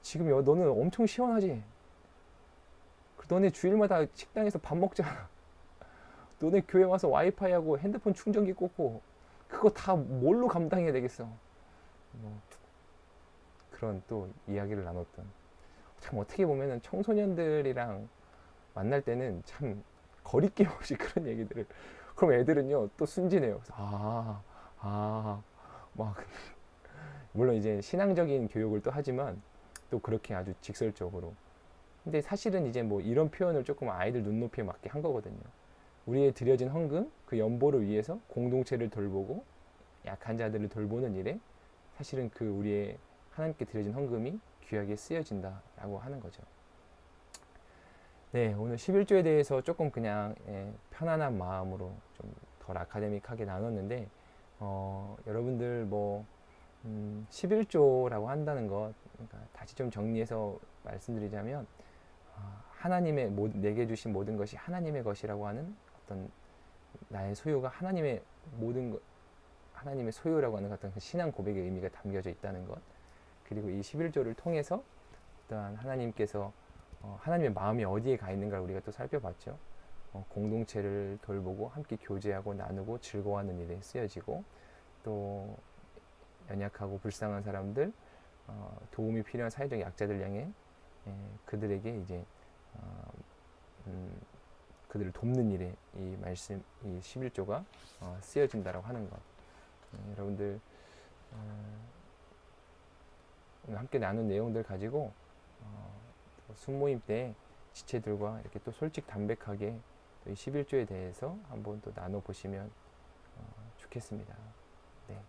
지금 너는 엄청 시원하지? 너네 주일마다 식당에서 밥 먹잖아. 너네 교회 와서 와이파이하고 핸드폰 충전기 꽂고 그거 다 뭘로 감당해야 되겠어? 뭐 그런 또 이야기를 나눴던. 참 어떻게 보면은 청소년들이랑 만날 때는 참 거리낌 없이 그런 얘기들을. 그럼 애들은요 또 순진해요. 막 물론 이제 신앙적인 교육을 또 하지만 또 그렇게 아주 직설적으로. 근데 사실은 이제 뭐 이런 표현을 조금 아이들 눈높이에 맞게 한 거거든요. 우리의 드려진 헌금, 그 연보를 위해서 공동체를 돌보고 약한 자들을 돌보는 일에 사실은 그 우리의 하나님께 드려진 헌금이 귀하게 쓰여진다라고 하는 거죠. 네, 오늘 11조에 대해서 조금 그냥 편안한 마음으로 좀 덜 아카데믹하게 나눴는데 여러분들 뭐 11조라고 한다는 것, 그러니까 다시 좀 정리해서 말씀드리자면 하나님의 내게 주신 모든 것이 하나님의 것이라고 하는 어떤 나의 소유가 하나님의 모든 것, 하나님의 소유라고 하는 어떤 신앙 고백의 의미가 담겨져 있다는 것. 그리고 이 11조를 통해서 어떠한 하나님께서 하나님의 마음이 어디에 가 있는가를 우리가 또 살펴봤죠. 공동체를 돌보고 함께 교제하고 나누고 즐거워하는 일에 쓰여지고 또 연약하고 불쌍한 사람들, 도움이 필요한 사회적 약자들 향해 그들에게 이제 그들을 돕는 일에 이 말씀, 이 11조가 쓰여진다라고 하는 것. 여러분들 오늘 함께 나눈 내용들 가지고 순모임 때 지체들과 이렇게 또 솔직 담백하게 또 이 11조에 대해서 한번 또 나눠 보시면 좋겠습니다. 네.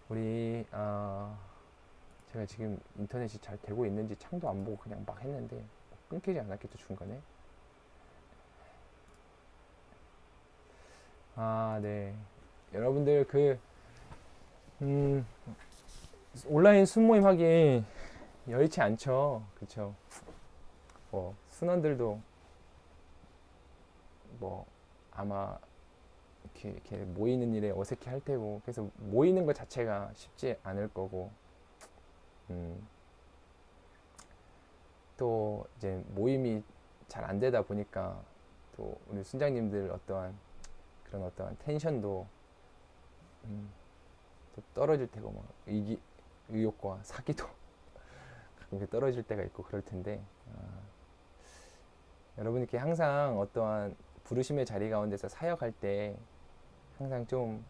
우리 제가 지금 인터넷이 잘 되고 있는지 창도 안 보고 그냥 막 했는데 끊기지 않았겠죠, 중간에? 네. 여러분들 온라인 순모임 하기 여의치 않죠, 그쵸? 순원들도 뭐 아마 이렇게 모이는 일에 어색해 할 테고, 그래서 모이는 것 자체가 쉽지 않을 거고, 또 이제 모임이 잘 안 되다 보니까 또 우리 순장님들 어떠한 텐션도 또 떨어질 테고, 뭐 의욕과 사기도 가끔 떨어질 때가 있고 그럴 텐데, 여러분께 항상 어떠한 부르심의 자리 가운데서 사역할 때 항상 좀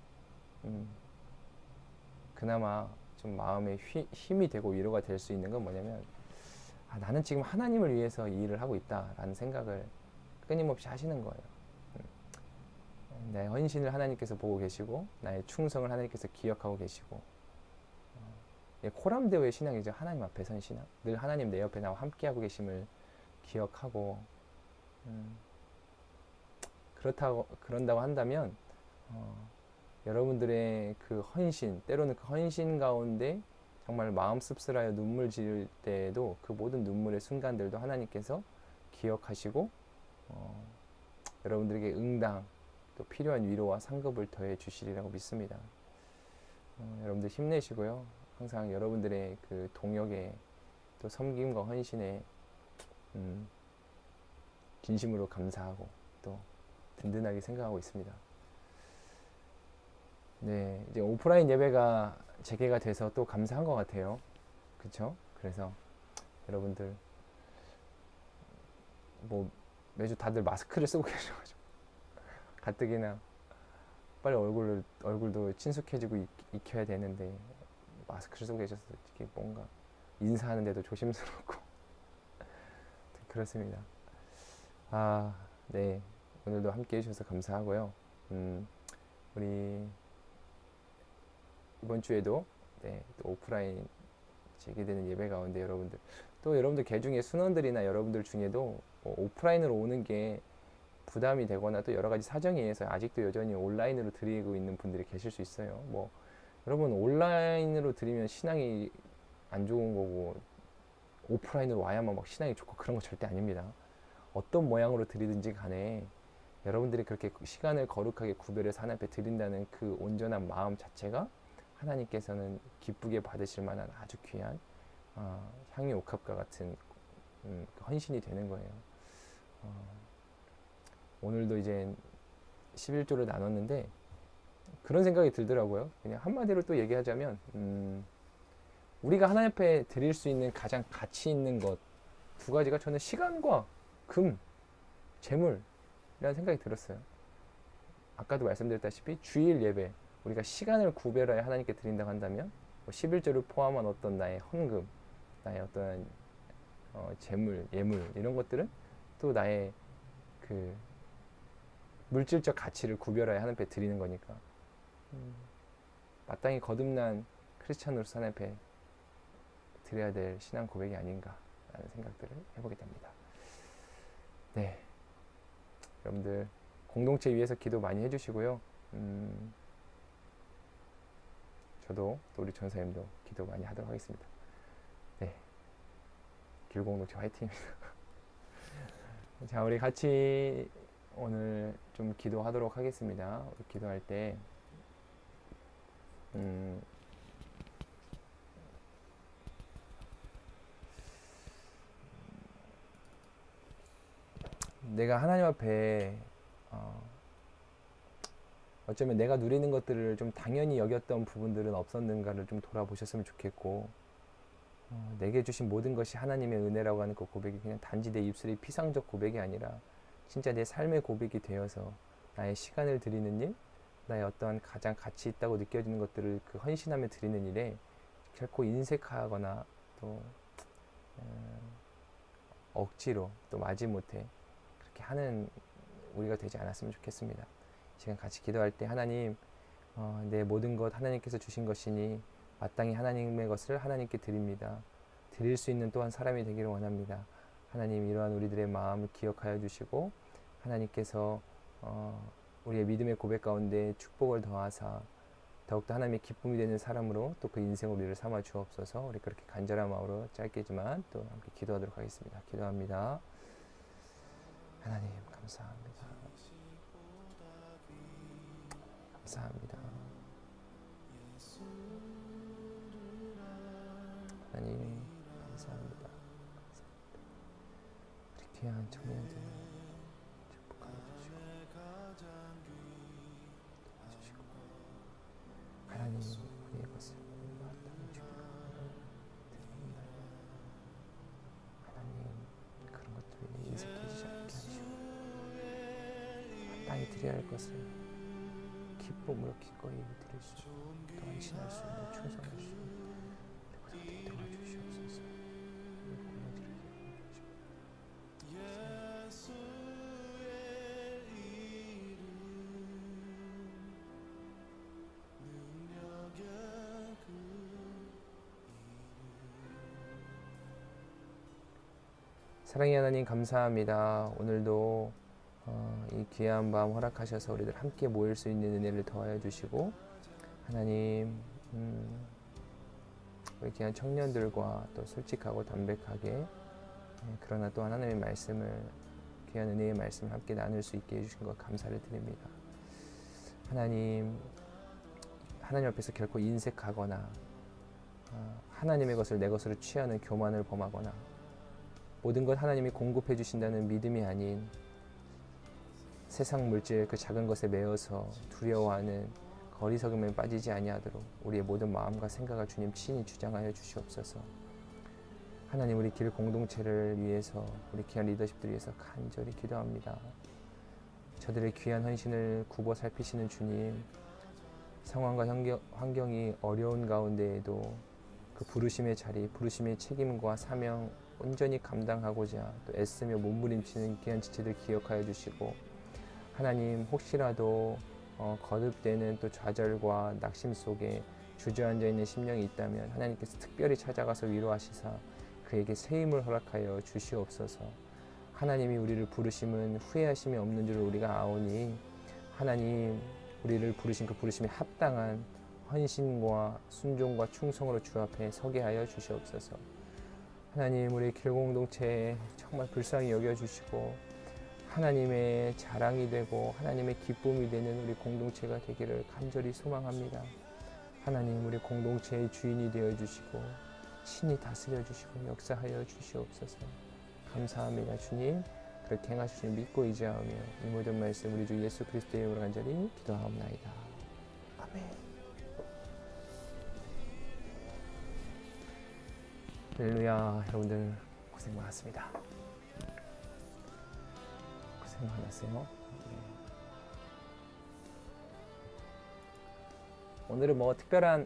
그나마 좀 마음에 힘이 되고 위로가 될 수 있는 건 뭐냐면, 나는 지금 하나님을 위해서 이 일을 하고 있다라는 생각을 끊임없이 하시는 거예요. 나의 헌신을 하나님께서 보고 계시고 나의 충성을 하나님께서 기억하고 계시고, 코람데오의 신앙이죠. 하나님 앞에 선 신앙. 늘 하나님 내 옆에 나와 함께하고 계심을 기억하고, 그런다고 한다면 여러분들의 그 헌신, 때로는 그 헌신 가운데 정말 마음 씁쓸하여 눈물 지을 때에도 그 모든 눈물의 순간들도 하나님께서 기억하시고 여러분들에게 응당, 또 필요한 위로와 상급을 더해 주시리라고 믿습니다. 여러분들 힘내시고요. 항상 여러분들의 그 동역에 또 섬김과 헌신에 진심으로 감사하고 또 든든하게 생각하고 있습니다. 네, 이제 오프라인 예배가 재개가 돼서 또 감사한 것 같아요. 그렇죠? 그래서 여러분들 뭐 매주 다들 마스크를 쓰고 계셔가지고 가뜩이나 빨리 얼굴도 친숙해지고 익혀야 되는데 마스크를 쓰고 계셔서 이게 뭔가 인사하는데도 조심스럽고 그렇습니다. 아, 네. 오늘도 함께 해주셔서 감사하고요. 우리 이번 주에도 네, 또 오프라인 제기되는 예배 가운데 여러분들 계중에 순원들이나 여러분들 중에도 뭐 오프라인으로 오는 게 부담이 되거나 또 여러 가지 사정에 의해서 아직도 여전히 온라인으로 드리고 있는 분들이 계실 수 있어요. 뭐 여러분 온라인으로 드리면 신앙이 안 좋은 거고 오프라인으로 와야만 막 신앙이 좋고 그런 거 절대 아닙니다. 어떤 모양으로 드리든지 간에 여러분들이 그렇게 시간을 거룩하게 구별해서 하나님 앞에 드린다는 그 온전한 마음 자체가 하나님께서는 기쁘게 받으실 만한 아주 귀한 향유 옥합과 같은 헌신이 되는 거예요. 오늘도 이제 11조를 나눴는데 그런 생각이 들더라고요. 그냥 한마디로 또 얘기하자면 우리가 하나님 앞에 드릴 수 있는 가장 가치 있는 것 두 가지가 저는 시간과 금, 재물이라는 생각이 들었어요. 아까도 말씀드렸다시피 주일 예배 우리가 시간을 구별하여 하나님께 드린다고 한다면 11조를 포함한 어떤 나의 헌금, 나의 어떤 재물, 예물 이런 것들은 또 나의 그 물질적 가치를 구별하여 하나님 앞에 드리는 거니까 마땅히 거듭난 크리스찬으로서 하나님 앞에 드려야 될 신앙 고백이 아닌가라는 생각들을 해보게 됩니다. 네, 여러분들 공동체 위해서 기도 많이 해주시고요. 저도 또 우리 전사님도 기도 많이 하도록 하겠습니다. 네, 길공동체 화이팅입니다. 자, 우리 같이 오늘 좀 기도하도록 하겠습니다. 우리 기도할 때 내가 하나님 앞에 어쩌면 내가 누리는 것들을 좀 당연히 여겼던 부분들은 없었는가를 좀 돌아보셨으면 좋겠고 내게 주신 모든 것이 하나님의 은혜라고 하는 그 고백이 그냥 단지 내 입술의 피상적 고백이 아니라 진짜 내 삶의 고백이 되어서 나의 시간을 드리는 일, 나의 어떠한 가장 가치 있다고 느껴지는 것들을 그 헌신하며 드리는 일에 결코 인색하거나 또 억지로 또 마지못해 그렇게 하는 우리가 되지 않았으면 좋겠습니다. 시간 같이 기도할 때 하나님 내 모든 것 하나님께서 주신 것이니 마땅히 하나님의 것을 하나님께 드립니다. 드릴 수 있는 또한 사람이 되기를 원합니다. 하나님 이러한 우리들의 마음을 기억하여 주시고 하나님께서 우리의 믿음의 고백 가운데 축복을 더하사 더욱더 하나님의 기쁨이 되는 사람으로 또 그 인생을 우리를 삼아 주옵소서. 우리 그렇게 간절한 마음으로 짧게지만 또 함께 기도하도록 하겠습니다. 기도합니다. 하나님 감사합니다. 감사합니다. 하나님 감사합니다. 우리 귀한 청년들 축복하여 주시고 도와주시고 하나님 우리의 것을 마땅히 드립니다. 하나님 그런 것들에 인색해지지 않게 하시고 마땅히 드려야 할 것을 기쁨으로 기꺼이 드릴 수 있고 또 헌신할 수 있는 충성할 수 있는 그것을 도와주시옵소서. 사랑의 하나님 감사합니다. 오늘도 이 귀한 밤 허락하셔서 우리들 함께 모일 수 있는 은혜를 더하여 주시고 하나님 우리 귀한 청년들과 또 솔직하고 담백하게 그러나 또 하나님의 말씀을 귀한 은혜의 말씀을 함께 나눌 수 있게 해주신 것 감사를 드립니다. 하나님 앞에서 결코 인색하거나 하나님의 것을 내 것으로 취하는 교만을 범하거나 모든 것 하나님이 공급해 주신다는 믿음이 아닌 세상 물질 그 작은 것에 매여서 두려워하는 어리석음에 빠지지 아니하도록 우리의 모든 마음과 생각을 주님 친히 주장하여 주시옵소서. 하나님 우리 길 공동체를 위해서 우리 귀한 리더십들 위해서 간절히 기도합니다. 저들의 귀한 헌신을 굽어 살피시는 주님, 상황과 환경이 어려운 가운데에도 그 부르심의 자리, 부르심의 책임과 사명 온전히 감당하고자 또 애쓰며 몸부림치는 귀한 지체들 기억하여 주시고, 하나님 혹시라도 거듭되는 또 좌절과 낙심 속에 주저앉아 있는 심령이 있다면 하나님께서 특별히 찾아가서 위로하시사 그에게 새 힘을 허락하여 주시옵소서. 하나님이 우리를 부르심은 후회하심이 없는 줄 우리가 아오니, 하나님 우리를 부르신 그 부르심에 합당한 헌신과 순종과 충성으로 주 앞에 서게 하여 주시옵소서. 하나님 우리 길공동체에 정말 불쌍히 여겨주시고 하나님의 자랑이 되고 하나님의 기쁨이 되는 우리 공동체가 되기를 간절히 소망합니다. 하나님 우리 공동체의 주인이 되어주시고 친히 다스려주시고 역사하여 주시옵소서. 감사합니다. 주님, 그렇게 행하실 줄 믿고 의지하며 이 모든 말씀 우리 주 예수 그리스도의 이름으로 간절히 기도하옵나이다. 아멘. 할렐루야. 여러분들 고생 많았습니다. 고생 많았어요. 오늘은 뭐 특별한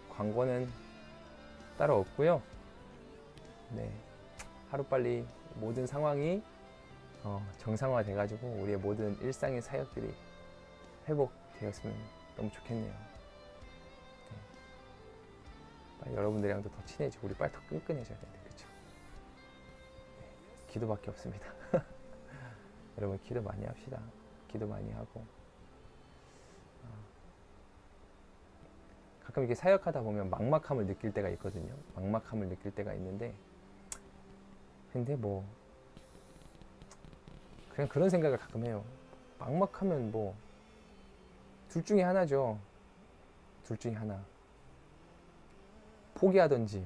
광고는 따로 없고요. 하루빨리 모든 상황이 정상화 돼가지고 우리의 모든 일상의 사역들이 회복되었으면 너무 좋겠네요. 빨리 여러분들이랑도 더 친해지고 우리 빨리 더 끈끈해져야 되는데, 그렇죠? 기도밖에 없습니다. 여러분 기도 많이 합시다. 기도 많이 하고 가끔 이렇게 사역하다 보면 막막함을 느낄 때가 있거든요. 막막함을 느낄 때가 있는데, 근데 뭐 그냥 그런 생각을 가끔 해요. 막막하면 뭐 둘 중에 하나죠. 둘 중에 하나. 포기하든지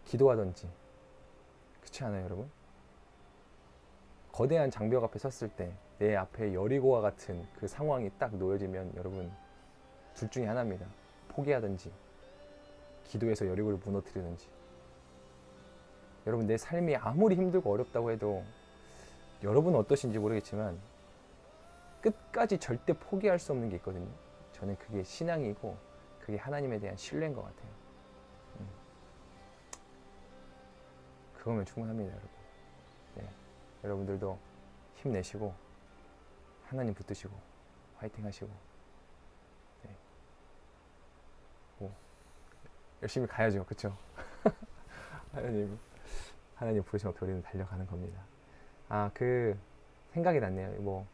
기도하든지. 그렇지 않아요, 여러분? 거대한 장벽 앞에 섰을 때 내 앞에 여리고와 같은 그 상황이 딱 놓여지면 여러분 둘 중에 하나입니다. 포기하든지 기도해서 여리고를 무너뜨리든지. 여러분 내 삶이 아무리 힘들고 어렵다고 해도 여러분은 어떠신지 모르겠지만 끝까지 절대 포기할 수 없는 게 있거든요. 저는 그게 신앙이고 그게 하나님에 대한 신뢰인 것 같아요. 그거면 충분합니다, 여러분. 여러분들도 힘내시고 하나님 붙드시고 화이팅 하시고 열심히 가야죠. 그쵸? 하나님 부르시면 우리는 달려가는 겁니다. 그 생각이 났네요. 뭐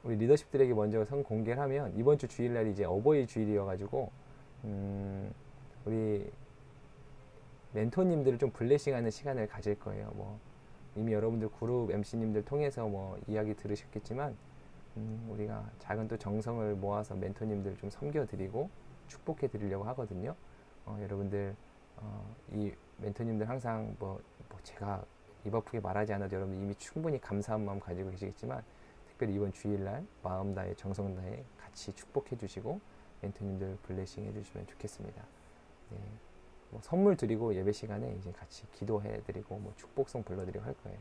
우리 리더십들에게 먼저 선 공개를 하면 이번 주 주일날이 이제 어버이 주일이어가지고 우리 멘토님들을 좀 블레싱하는 시간을 가질 거예요. 뭐 이미 여러분들 그룹 MC님들 통해서 뭐 이야기 들으셨겠지만 우리가 작은 또 정성을 모아서 멘토님들 좀 섬겨드리고 축복해 드리려고 하거든요. 여러분들 이 멘토님들 항상 뭐 제가 입 아프게 말하지 않아도 여러분 이미 충분히 감사한 마음 가지고 계시겠지만, 특별히 이번 주일날 마음 다해 정성 다해 같이 축복해 주시고 멘토님들 블레싱 해 주시면 좋겠습니다. 뭐 선물 드리고 예배 시간에 이제 같이 기도해 드리고 뭐 축복송 불러드리고 할 거예요.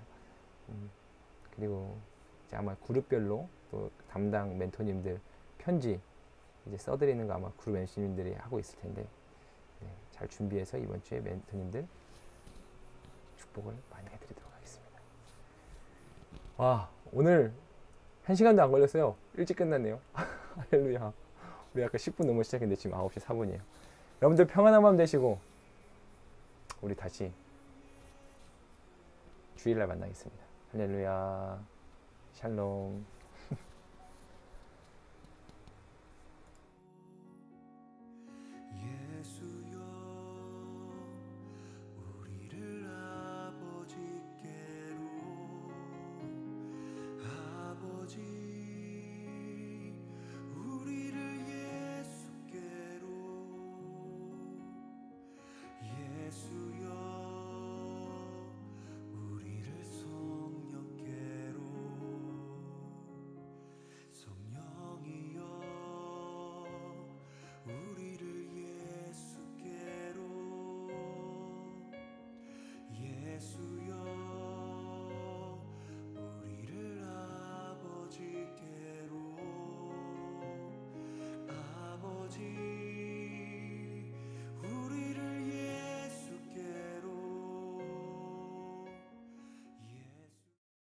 그리고 이제 아마 그룹별로 또 담당 멘토님들 편지 이제 써드리는 거 아마 그룹 멘토님들이 하고 있을 텐데, 잘 준비해서 이번 주에 멘토님들 축복을 많이 해드리도록 하겠습니다. 와, 오늘 1시간도 안 걸렸어요. 일찍 끝났네요. 할렐루야. 우리 아까 10분 넘어 시작했는데 지금 9시 4분이에요. 여러분들 평안한 밤 되시고 우리 다시 주일날 만나겠습니다. 할렐루야. 샬롬.